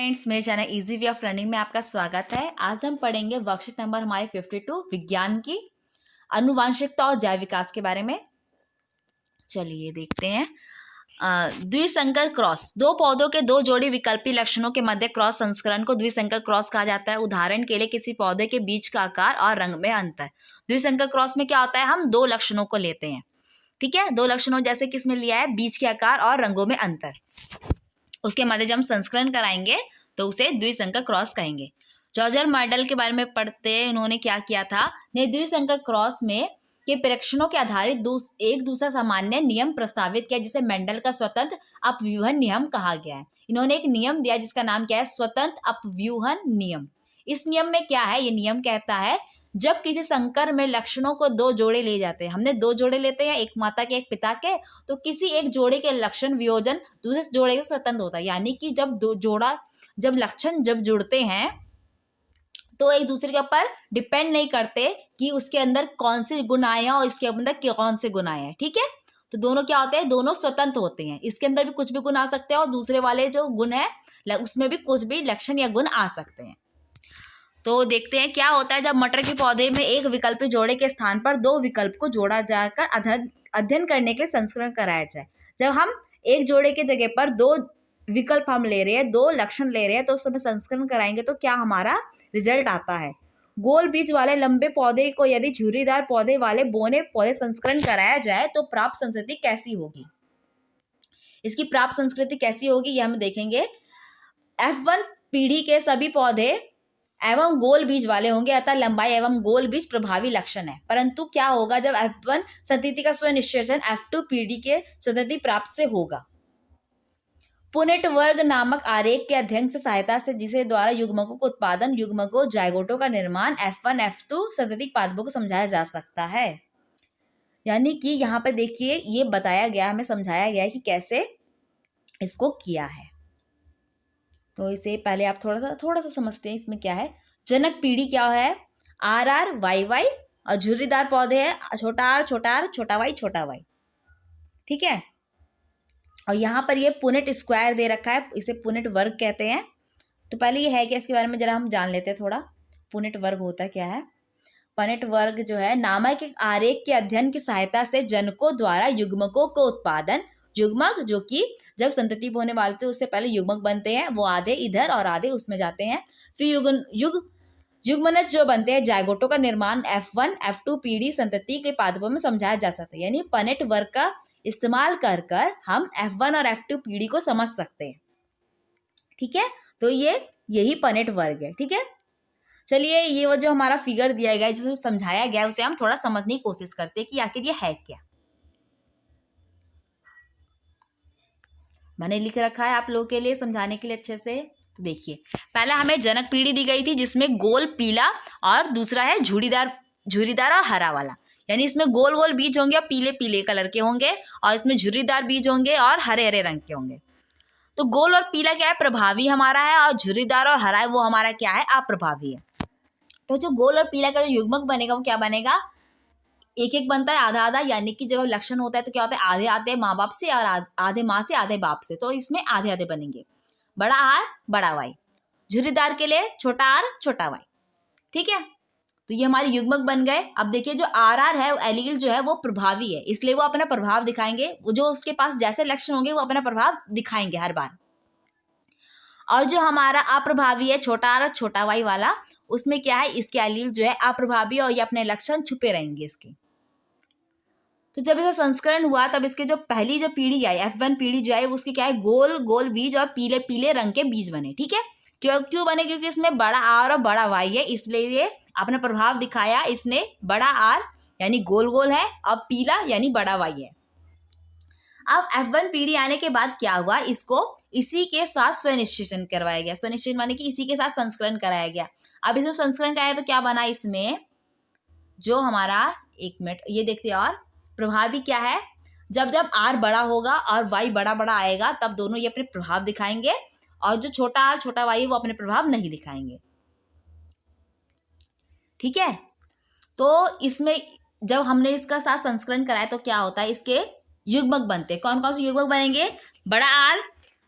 Friends, मेरे channel easy way of learning में आपका स्वागत है। आज हम पढ़ेंगे वर्कशीट नंबर हमारे 52 विज्ञान की आनुवांशिकता और जैव विकास के बारे में। चलिए देखते हैं। द्विसंकर क्रॉस, दो पौधों के दो जोड़ी विकल्पी लक्षणों के मध्य क्रॉस संस्करण को द्विसंकर क्रॉस कहा जाता है। उदाहरण के लिए किसी पौधे के बीज का आकार और रंग में अंतर। द्विसंकर क्रॉस में क्या होता है, हम दो लक्षणों को लेते हैं। ठीक है, दो लक्षणों जैसे किसमें लिया है, बीज के आकार और रंगों में अंतर, उसके मध्य जब हम संस्करण कराएंगे तो उसे द्विसंकर क्रॉस कहेंगे। जॉर्ज मेंडल के बारे में पढ़ते, उन्होंने क्या किया था, ने द्विसंकर क्रॉस में के परीक्षणों के आधारित एक दूसरा सामान्य नियम प्रस्तावित किया जिसे मेंडल का स्वतंत्र अपव्यूहन नियम कहा गया है। इन्होंने एक नियम दिया जिसका नाम क्या है, स्वतंत्र अपव्यूहन नियम। इस नियम में क्या है, ये नियम कहता है जब किसी संकर में लक्षणों को दो जोड़े ले जाते हैं, हमने दो जोड़े लेते हैं, एक माता के एक पिता के, तो किसी एक जोड़े के लक्षण वियोजन दूसरे जोड़े से स्वतंत्र होता है। यानी कि जब लक्षण जुड़ते हैं तो एक दूसरे के ऊपर डिपेंड नहीं करते कि उसके अंदर कौन से गुण आए हैं और इसके अंदर कौन से गुण आए हैं। ठीक है, तो दोनों क्या होते हैं, दोनों स्वतंत्र होते हैं। इसके अंदर भी कुछ भी गुण आ सकते हैं और दूसरे वाले जो गुण है उसमें भी कुछ भी लक्षण या गुण आ सकते हैं। तो देखते हैं क्या होता है जब मटर के पौधे में एक विकल्पी जोड़े के स्थान पर दो विकल्प को जोड़ा जाकर अध्ययन करने के लिए संस्करण कराया जाए। जब हम एक जोड़े के जगह पर दो विकल्प हम ले रहे हैं, दो लक्षण ले रहे हैं, तो उस समय संस्करण कराएंगे तो क्या हमारा रिजल्ट आता है। गोल बीज वाले लंबे पौधे को यदि झुर्रीदार पौधे वाले बोने पौधे संस्करण कराया जाए तो प्राप्त संस्कृति कैसी होगी। इसकी प्राप्त संस्कृति कैसी होगी ये हम देखेंगे। F1 पीढ़ी के सभी पौधे एवं गोल बीज वाले होंगे, अतः लंबाई एवं गोल बीज प्रभावी लक्षण है। परंतु क्या होगा जब F1 संतति का स्वनिश्चेषण F2 पीढ़ी के संतति प्राप्त से होगा। पुनेट वर्ग नामक आरेख के अध्ययन से सहायता से जिसे द्वारा युग्मकों का उत्पादन, युग्मकों जायगोटों का निर्माण F1 F2 संतति पादपों को समझाया जा सकता है। यानी कि यहाँ पर देखिए ये बताया गया, हमें समझाया गया है कि कैसे इसको किया है। तो इसे पहले आप थोड़ा सा समझते हैं। इसमें क्या है, जनक पीढ़ी क्या है, RR YY, और झुर्रीदार पौधे है छोटा r छोटा y। ठीक है, और यहाँ पर ये पुनेट स्क्वायर दे रखा है, इसे पुनेट वर्ग कहते हैं। तो पहले ये है क्या, इसके बारे में जरा हम जान लेते हैं थोड़ा। पुनेट वर्ग होता क्या है। पुनेट वर्ग जो है नामक एक आरेख के अध्ययन की सहायता से जनकों द्वारा युग्मकों को उत्पादन, युग्मक जो कि जब संतति होने वाले थे उससे पहले युग्मक बनते हैं, वो आधे इधर और आधे उसमें जाते हैं। फिर युग्मनज जो बनते हैं जायगोटों का निर्माण F1 F2 पीढ़ी संतति के पादपों में समझाया जा सकता है। यानी पुनेट वर्ग का इस्तेमाल कर हम F1 और F2 पीढ़ी को समझ सकते हैं। ठीक है, तो यही पुनेट वर्ग है। ठीक है, चलिए ये वो जो हमारा फिगर दिया गया है, जिसमें समझाया गया है, उसे हम थोड़ा समझने की कोशिश करते हैं कि आखिर ये है क्या। मैंने लिख रखा है आप लोगों के लिए समझाने के लिए अच्छे से। तो देखिए, पहला हमें जनक पीढ़ी दी गई थी जिसमें गोल पीला और दूसरा है झुर्रीदार और हरा वाला। यानी इसमें गोल गोल बीज होंगे और पीले पीले कलर के होंगे, और इसमें झुर्रीदार बीज होंगे और हरे हरे रंग के होंगे। तो गोल और पीला क्या है, प्रभावी हमारा है, और झुर्रीदार और हरा है वो हमारा क्या है, अप्रभावी है। तो जो गोल और पीला का जो युग्मक बनेगा वो क्या बनेगा, एक एक बनता है, आधा आधा। यानी कि जब लक्षण होता है तो क्या होता है, आधे आधे माँ बाप से और आधे माँ से आधे बाप से, तो इसमें आधे आधे बनेंगे। बड़ा R बड़ा Y, झुर्रीदार के लिए छोटा r छोटा y। ठीक है, तो ये हमारे युग्मक बन गए। अब देखिए जो RR है, एलील जो है वो प्रभावी है, इसलिए वो अपना प्रभाव दिखाएंगे। जो उसके पास जैसे लक्षण होंगे वो अपना प्रभाव दिखाएंगे हर बार। और जो हमारा अप्रभावी है, छोटा r छोटा y वाला, उसमें क्या है, इसके एलील जो है अप्रभावी और ये अपने लक्षण छुपे रहेंगे इसके। तो जब इसका संस्करण हुआ तब इसके जो पहली जो पीढ़ी आई F1 पीढ़ी जो है उसके क्या है, गोल गोल बीज और पीले पीले रंग के बीज बने। ठीक है, क्यों बने, क्योंकि इसमें बड़ा R और बड़ा Y है, इसलिए ये अपना प्रभाव दिखाया। इसने बड़ा R यानी गोल गोल है और पीला यानी बड़ा Y है। अब F1 पीढ़ी आने के बाद क्या हुआ, इसको इसी के साथ स्वनिश्चेषण करवाया गया। स्वनिश्चेषण माने कि इसी के साथ संस्करण कराया गया। अब इसमें संस्करण कराया तो क्या बना, इसमें जो हमारा, एक मिनट ये देखते हैं, और प्रभावी क्या है, जब R बड़ा होगा और Y बड़ा बड़ा आएगा तब दोनों ये अपने प्रभाव दिखाएंगे, और जो छोटा r छोटा y है वो अपने प्रभाव नहीं दिखाएंगे। ठीक है, तो इसमें जब हमने इसका साथ संस्करण कराया तो क्या होता है, इसके युग्मक बनते। कौन कौन से युग्मक बनेंगे, बड़ा R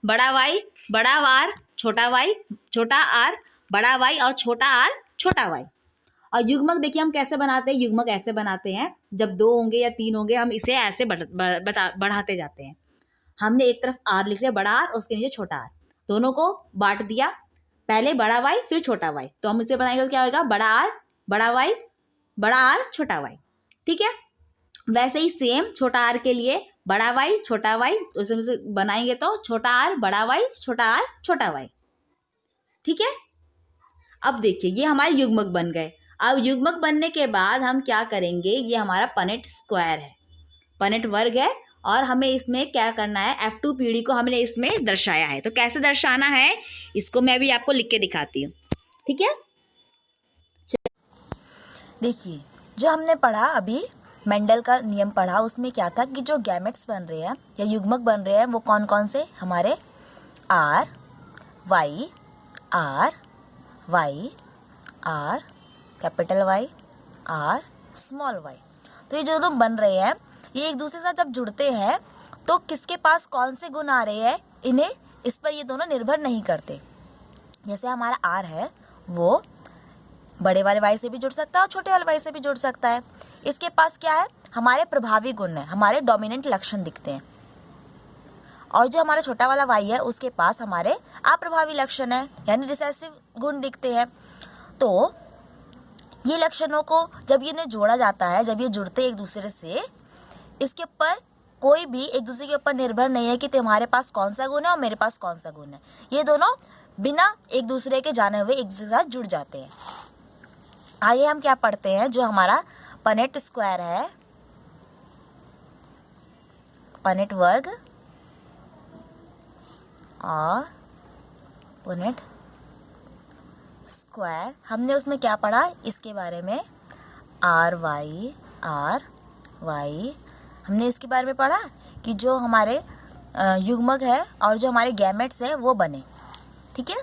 बड़ा Y बड़ा R छोटा वाई, छोटा आर, बड़ा वाई और छोटा आर, छोटा वाई। और युग्मक देखिए हम कैसे बनाते हैं, युग्मक ऐसे बनाते हैं, जब 2 होंगे या 3 होंगे हम इसे ऐसे बढ़ाते जाते हैं। हमने एक तरफ आर लिख लिया बड़ा आर, उसके नीचे छोटा आर, दोनों को बांट दिया, पहले बड़ा वाई फिर छोटा वाई, तो हम इसे बनाएंगे तो क्या होगा, बड़ा आर बड़ा वाई बड़ा आर छोटा वाई। ठीक है, वैसे ही सेम छोटा आर के लिए बड़ा वाई छोटा वाई, तो इसे बनाएंगे तो छोटा आर बड़ा वाई छोटा आर छोटा वाई। ठीक है, अब देखिए ये हमारे युग्मक बन गए। अब युग्मक बनने के बाद हम क्या करेंगे, ये हमारा पनेट स्क्वायर है, पनेट वर्ग है, और हमें इसमें क्या करना है, F2 पीढ़ी को हमने इसमें दर्शाया है। तो कैसे दर्शाना है इसको मैं भी आपको लिख के दिखाती हूँ। ठीक है, देखिए जो हमने पढ़ा अभी मेंडल का नियम पढ़ा, उसमें क्या था कि जो गैमेट्स बन रहे हैं या युग्मक बन रहे हैं वो कौन कौन से, हमारे R Y R Y R capital Y R small Y. तो ये जो दोनों बन रहे हैं ये एक दूसरे के साथ जब जुड़ते हैं तो किसके पास कौन से गुण आ रहे हैं, इन्हें इस पर ये दोनों निर्भर नहीं करते। जैसे हमारा आर है वो बड़े वाले वाई से भी जुड़ सकता है और छोटे वाले वाई से भी जुड़ सकता है। इसके पास क्या है, हमारे प्रभावी गुण है, हमारे डोमिनेंट लक्षण दिखते हैं। और जो हमारा छोटा वाला वाई है उसके पास हमारे अप्रभावी लक्षण है, यानी रिसेसिव गुण दिखते हैं। तो ये लक्षणों को जब ये इन्हें जोड़ा जाता है, जब ये जुड़ते एक दूसरे से, इसके ऊपर कोई भी एक दूसरे के ऊपर निर्भर नहीं है कि तुम्हारे पास कौन सा गुण है और मेरे पास कौन सा गुण है। ये दोनों बिना एक दूसरे के जाने हुए एक दूसरे के साथ जुड़ जाते हैं। आइए हम क्या पढ़ते हैं, जो हमारा पनेट स्क्वायर है, पनेट वर्ग और पनेट स्क्वायर, हमने उसमें क्या पढ़ा इसके बारे में, आर वाई हमने इसके बारे में पढ़ा कि जो हमारे युग्मक है और जो हमारे गैमेट्स है वो बने। ठीक है,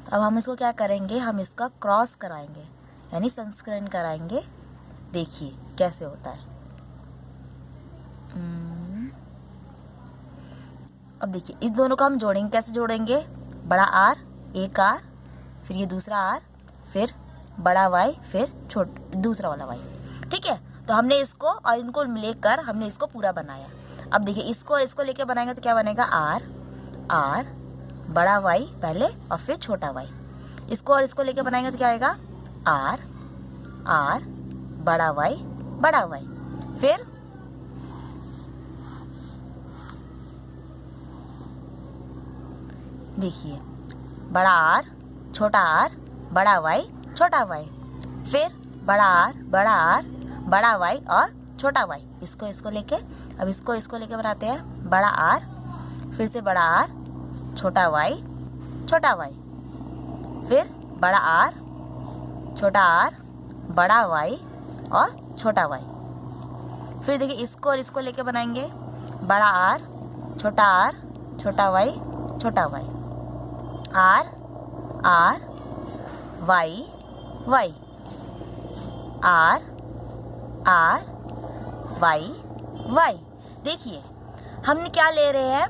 अब हम इसको क्या करेंगे, हम इसका क्रॉस कराएंगे यानी संस्करण कराएंगे। देखिए कैसे होता है। अब देखिए इस दोनों को हम जोड़ेंगे, कैसे जोड़ेंगे, बड़ा आर एक आर, फिर ये दूसरा आर, फिर बड़ा वाई, फिर दूसरा वाला वाई। ठीक है, तो हमने इसको और इनको लेकर हमने इसको पूरा बनाया। अब देखिए इसको लेकर बनाएंगे तो क्या बनेगा, आर बड़ा वाई पहले और फिर छोटा वाई। इसको और इसको लेकर बनाएंगे तो क्या आएगा, आर बड़ा वाई, फिर देखिए बड़ा आर बड़ा वाई छोटा वाई, फिर बड़ा आर बड़ा वाई और छोटा वाई। इसको लेके अब इसको लेके बनाते हैं, बड़ा आर फिर से बड़ा आर छोटा वाई, फिर बड़ा आर बड़ा वाई और छोटा वाई। फिर देखिए इसको और इसको लेके बनाएंगे, बड़ा आर छोटा Y R Y R Y. देखिए हमने क्या ले रहे हैं,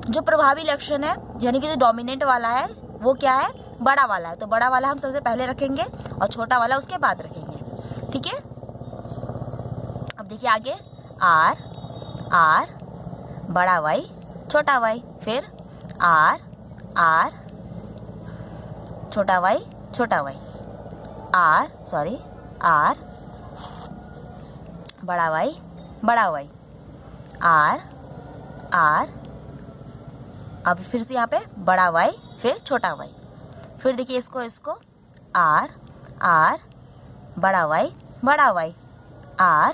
जो प्रभावी लक्षण है यानी कि जो डोमिनेंट वाला है वो क्या है, बड़ा वाला है, तो बड़ा वाला हम सबसे पहले रखेंगे और छोटा वाला उसके बाद रखेंगे। ठीक है, अब देखिए आगे आर बड़ा वाई छोटा वाई, फिर आर छोटा वाई आर बड़ा वाई आर अब फिर से यहाँ पे बड़ा वाई फिर छोटा वाई, फिर देखिए इसको आर बड़ा वाई आर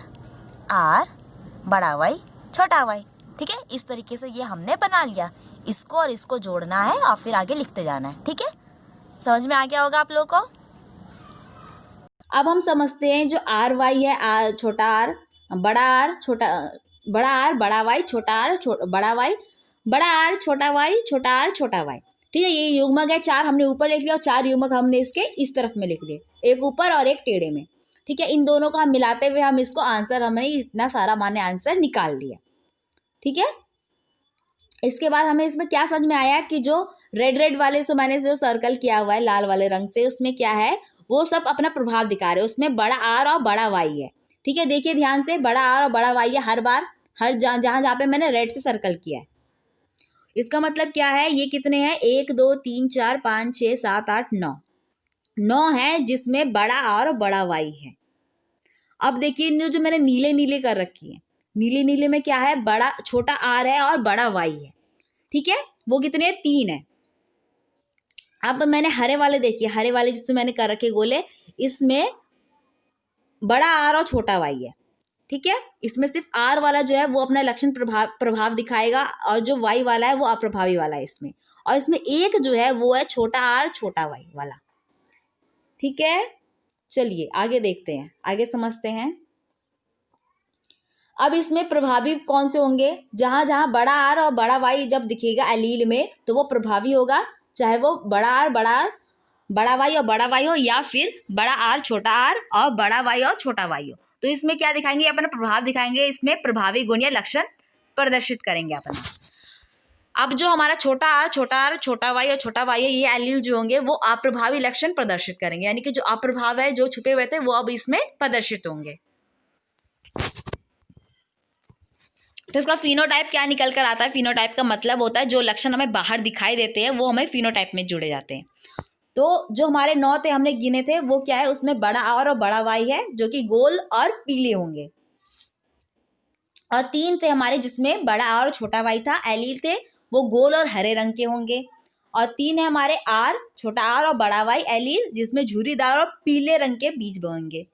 बड़ा वाई छोटा वाई। ठीक है, इस तरीके से ये हमने बना लिया। इसको और इसको जोड़ना है और फिर आगे लिखते जाना है। ठीक है, समझ में आ गया होगा आप लोगों को। अब हम समझते हैं जो आर वाई है, छोटा आर बड़ा आर बड़ा वाई छोटा आर बड़ा वाई बड़ा आर छोटा वाई छोटा आर छोटा वाई। ठीक है, ये युग्मक है, 4 हमने ऊपर लिख लिया और 4 युग्मक हमने इसके इस तरफ में लिख लिए, एक ऊपर और एक टेढ़े में। ठीक है, इन दोनों को हम मिलाते हुए हम इसको आंसर, हमने इतना सारा माने आंसर निकाल लिया। ठीक है, इसके बाद हमें इसमें क्या समझ में आया कि जो रेड वाले से मैंने जो सर्कल किया हुआ है लाल वाले रंग से, उसमें क्या है, वो सब अपना प्रभाव दिखा रहे हैं। उसमें बड़ा आर और बड़ा वाई है। ठीक है, देखिए ध्यान से, बड़ा आर और बड़ा वाई है हर बार, हर जहां जहां पे मैंने रेड से सर्कल किया है। इसका मतलब क्या है, ये कितने हैं, 1 2 3 4 5 6 7 8 9, 9 है जिसमें बड़ा आर और बड़ा वाई है। अब देखिए जो मैंने नीले नीले कर रखी है, नीले नीले में क्या है, बड़ा छोटा आर है और बड़ा वाई है। ठीक है, वो कितने, 3 है। अब मैंने हरे वाले देखिए, हरे वाले जिसमें मैंने कर रखे गोले, इसमें बड़ा आर और छोटा वाई है। ठीक है, इसमें सिर्फ आर वाला जो है वो अपना लक्षण प्रभाव दिखाएगा, और जो वाई वाला है वो अप्रभावी वाला है इसमें। और इसमें एक जो है वो है छोटा आर छोटा वाई वाला। ठीक है, चलिए आगे देखते हैं, आगे समझते हैं। अब इसमें प्रभावी कौन से होंगे, जहां जहां बड़ा आर और बड़ा वाई जब दिखेगा एलील में तो वो प्रभावी होगा, चाहे वो बड़ा आर बड़ा वाई और बड़ा वाई हो, या फिर बड़ा आर छोटा आर और बड़ा वाई और छोटा वाई हो। तो इसमें क्या दिखाएंगे, अपना प्रभाव दिखाएंगे, इसमें प्रभावी गुण या लक्षण प्रदर्शित करेंगे अपना। अब जो हमारा छोटा आर छोटा वाई और छोटा वाई है, ये एलील जो होंगे वो अप्रभावी लक्षण प्रदर्शित करेंगे, यानी कि जो अप्रभाव है, जो छुपे हुए थे, वो अब इसमें प्रदर्शित होंगे। तो इसका फिनोटाइप क्या निकल कर आता है, फिनोटाइप का मतलब होता है जो लक्षण हमें बाहर दिखाई देते हैं वो हमें फिनोटाइप में जुड़े जाते हैं। तो जो हमारे 9 थे, हमने गिने थे, वो क्या है, उसमें बड़ा आर और बड़ा वाई है जो कि गोल और पीले होंगे। और 3 थे हमारे जिसमें बड़ा आर और छोटा वाई था, एलील थे, वो गोल और हरे रंग के होंगे। और 3 है हमारे आर, छोटा आर और बड़ा वाई एलील, जिसमें झुर्रीदार और पीले रंग के बीज होंगे।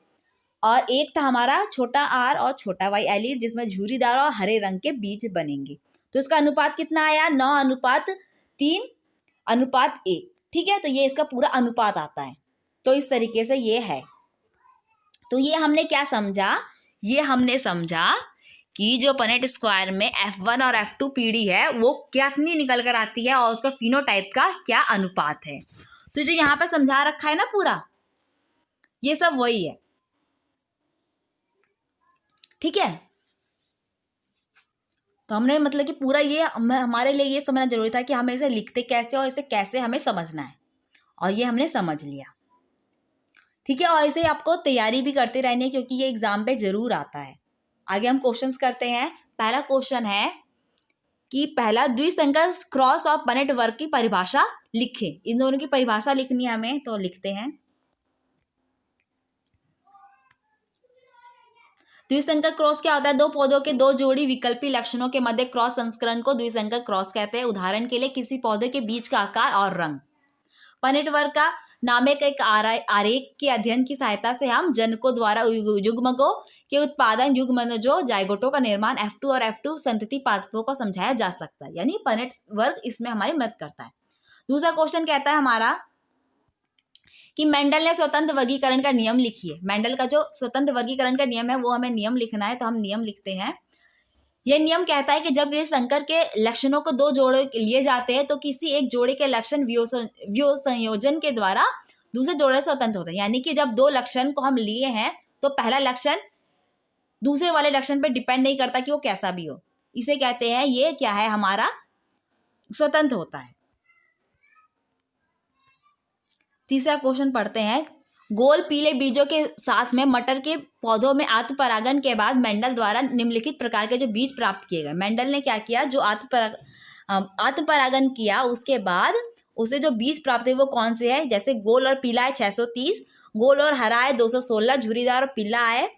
और एक था हमारा छोटा आर और छोटा वाई एलील, जिसमें झुर्रीदार और हरे रंग के बीज बनेंगे। तो इसका अनुपात कितना आया, 9:3:1। ठीक है, तो ये इसका पूरा अनुपात आता है। तो इस तरीके से ये है। तो ये हमने क्या समझा, ये हमने समझा कि जो पनेट स्क्वायर में F1 और F2 पीढ़ी है वो कितनी निकल कर आती है और उसका फिनोटाइप का क्या अनुपात है। तो जो यहाँ पर समझा रखा है ना पूरा, ये सब वही है। ठीक है, तो हमने मतलब कि पूरा ये हमारे लिए ये समझना जरूरी था कि हमें इसे लिखते कैसे और इसे कैसे हमें समझना है, और ये हमने समझ लिया। ठीक है, और इसे आपको तैयारी भी करते रहनी है क्योंकि ये एग्जाम पे जरूर आता है। आगे हम क्वेश्चंस करते हैं। पहला क्वेश्चन है कि पहला द्विसंकर क्रॉस और पनेट वर्ग की परिभाषा लिखें। इन दोनों की परिभाषा लिखनी है हमें, तो लिखते हैं। द्विसंकर क्रॉस क्या होता है, दो पौधों के दो जोड़ी विकल्पी लक्षणों के मध्य क्रॉस संस्करण को द्विसंकर क्रॉस कहते हैं। उदाहरण के लिए किसी पौधे के बीज का आकार और रंग। पनेट वर्ग का नामक एक आरेख के अध्ययन की सहायता से हम जनकों द्वारा युग्मकों के उत्पादन युग्मनजों जायगोटों का निर्माण F2 और F2 संतति पादपों को समझाया जा सकता है, यानी पनेट वर्ग इसमें हमारी मदद करता है। दूसरा क्वेश्चन कहता है हमारा कि मेंडल ने स्वतंत्र वर्गीकरण का नियम लिखिए। मेंडल का जो स्वतंत्र वर्गीकरण का नियम है वो हमें नियम लिखना है, तो हम नियम लिखते हैं। यह नियम कहता है कि जब ये संकर के लक्षणों को दो जोड़े लिए जाते हैं तो किसी एक जोड़े के लक्षण व्यो संयोजन के द्वारा दूसरे जोड़े से स्वतंत्र होते हैं। यानी कि जब दो लक्षण को हम लिए हैं तो पहला लक्षण दूसरे वाले लक्षण पर डिपेंड नहीं करता कि वो कैसा भी हो, इसे कहते हैं, ये क्या है, हमारा स्वतंत्र होता है। तीसरा क्वेश्चन पढ़ते हैं। गोल पीले बीजों के साथ में मटर के पौधों में आत्मपरागन के बाद मेंडल द्वारा निम्नलिखित प्रकार के जो बीज प्राप्त किए गए। मेंडल ने क्या किया, जो आत्मपरागन किया उसके बाद उसे जो बीज प्राप्त हुए वो कौन से है, जैसे गोल और पीला है 630, गोल और हरा है 216, झुर्रीदार और पीला है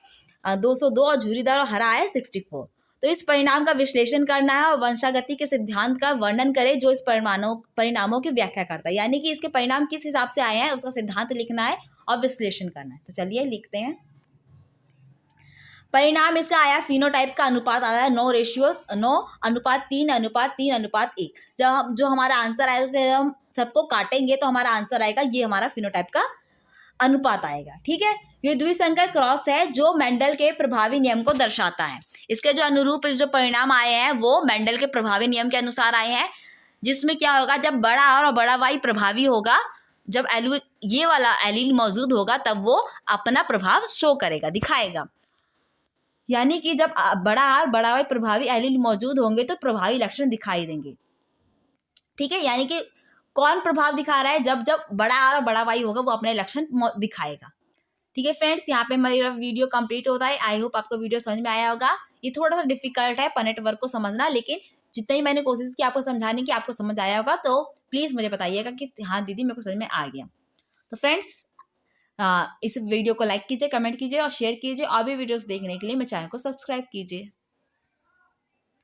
202 और झुर्रीदार और हरा है 64। तो इस परिणाम का विश्लेषण करना है और वंशागति के सिद्धांत का वर्णन करें जो इस परिणामों की व्याख्या करता है। यानी कि इसके परिणाम किस हिसाब से आए हैं उसका सिद्धांत लिखना है और विश्लेषण करना है। तो चलिए लिखते हैं। परिणाम इसका आया, फिनोटाइप का अनुपात आया 9:3:3:1। जब जो हमारा आंसर आया उसे हम सबको काटेंगे तो हमारा आंसर आएगा, ये हमारा फिनोटाइप का अनुपात आएगा। ठीक है, ये द्विसंकर क्रॉस है जो मेंडल के प्रभावी नियम को दर्शाता है। इसके जो अनुरूप जो परिणाम आए हैं वो मेंडल के प्रभावी नियम के अनुसार आए हैं, जिसमें क्या होगा, जब बड़ा आर और बड़ा वाई प्रभावी होगा, जब ये वाला एलील मौजूद होगा तब वो अपना प्रभाव शो करेगा, दिखाएगा। यानी कि जब बड़ा आर बड़ा वाई प्रभावी एलील मौजूद होंगे तो प्रभावी लक्षण दिखाई देंगे। ठीक है, यानी कि कौन प्रभाव दिखा रहा है, जब जब बड़ा आर और बड़ा वाई होगा वो अपने लक्षण दिखाएगा। ठीक है फ्रेंड्स, यहाँ पे मेरा वीडियो कंप्लीट होता है। आई होप आपको वीडियो समझ में आया होगा। ये थोड़ा सा डिफिकल्ट है पनेट वर्क को समझना, लेकिन जितना ही मैंने कोशिश की आपको समझाने की, आपको समझ आया होगा। तो प्लीज मुझे बताइएगा कि हाँ दीदी मेरे को समझ में आ गया। तो फ्रेंड्स, इस वीडियो को लाइक कीजिए, कमेंट कीजिए और शेयर कीजिए। और भी वीडियोस देखने के लिए मेरे चैनल को सब्सक्राइब कीजिए।